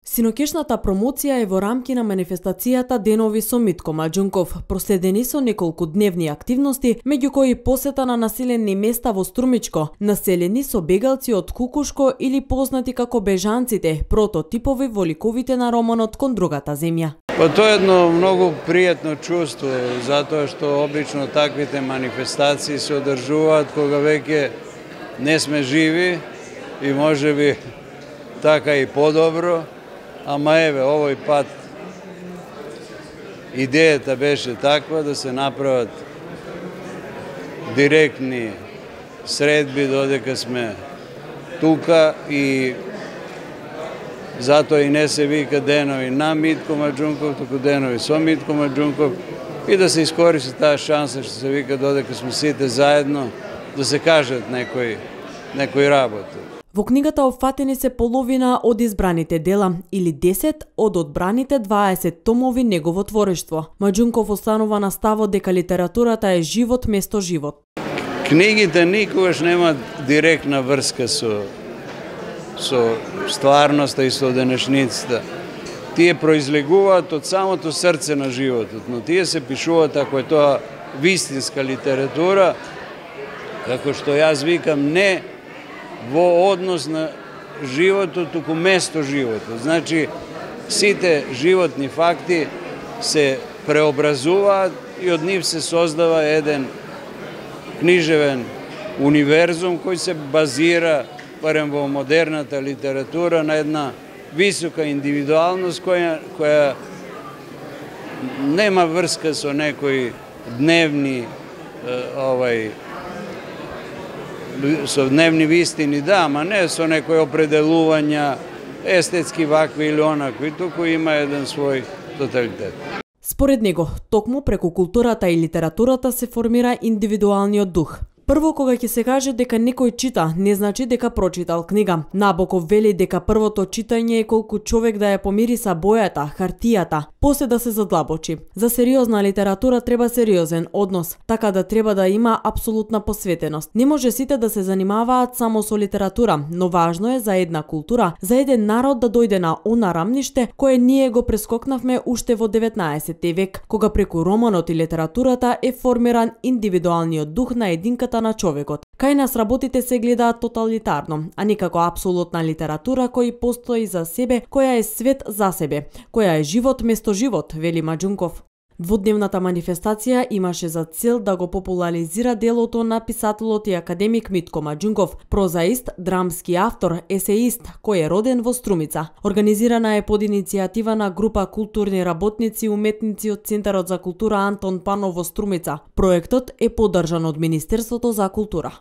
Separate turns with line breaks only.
Синокешната промоција е во рамки на манифестацијата Денови со Митко Маџунков, проследени со неколку дневни активности, меѓу кои посета на населени места во Струмичко, населени со бегалци од Кукушко или познати како бежанците, прототипови во ликовите на романот Кон другата земја.
Тоа е едно многу пријатно чувство, затоа што обично таквите манифестации се одржуваат кога веќе не сме живи и можеби така и подобро. Ама еве, овој пат идејата беше таква да се направат директни средби додека сме тука и затоа и не се вика денови на Митко Маџунков, туку денови со Митко Маџунков и да се искористи таа шанса што се вика додека сме сите заедно да се кажат некои работи.
Во книгата опфатени се половина од избраните дела или 10 од одбраните 20 томови негово творештво. Маџунков останува на ставот дека литературата е живот место живот.
Книгите никогаш немаат директна врска со стварноста и со денешницата. Тие произлегуваат од самото срце на животот, но тие се пишуваат ако е тоа вистинска литература, како што јас викам, не во однос на животот, туку место животот. Значи, сите животни факти се преобразуваат и од нив се создава еден книжевен универзум кој се базира, барем во модерната литература, на една висока индивидуалност која нема врска со некои дневни со дневни вистини, да, ама не со некои определувања естетски вакви или онакви, туку има еден свој тоталитет.
Според него, токму преку културата и литературата се формира индивидуалниот дух. Прво, кога ќе се каже дека некој чита, не значи дека прочитал книга. Набоков вели дека првото читање е колку човек да ја помириса бојата, хартијата, после да се задлабочи. За сериозна литература треба сериозен однос, така да треба да има апсолутна посветеност. Не може сите да се занимаваат само со литература, но важно е за една култура, за еден народ да дојде на она рамниште кое ние го прескокнавме уште во 19 век, кога преку романот и литературата е формиран индивидуалниот дух на единката на човекот. Кај нас работите се гледаат тоталитарно, а не како апсолутна литература кој постои за себе, која е свет за себе, која е живот место живот, вели Маџунков. Двудневната манифестација имаше за цел да го популаризира делото на писателот и академик Митко Маџунков, прозаист, драмски автор, есеист, кој е роден во Струмица. Организирана е под иницијатива на група културни работници и уметници од Центарот за култура Антон Панов во Струмица. Проектот е поддржан од Министерството за култура.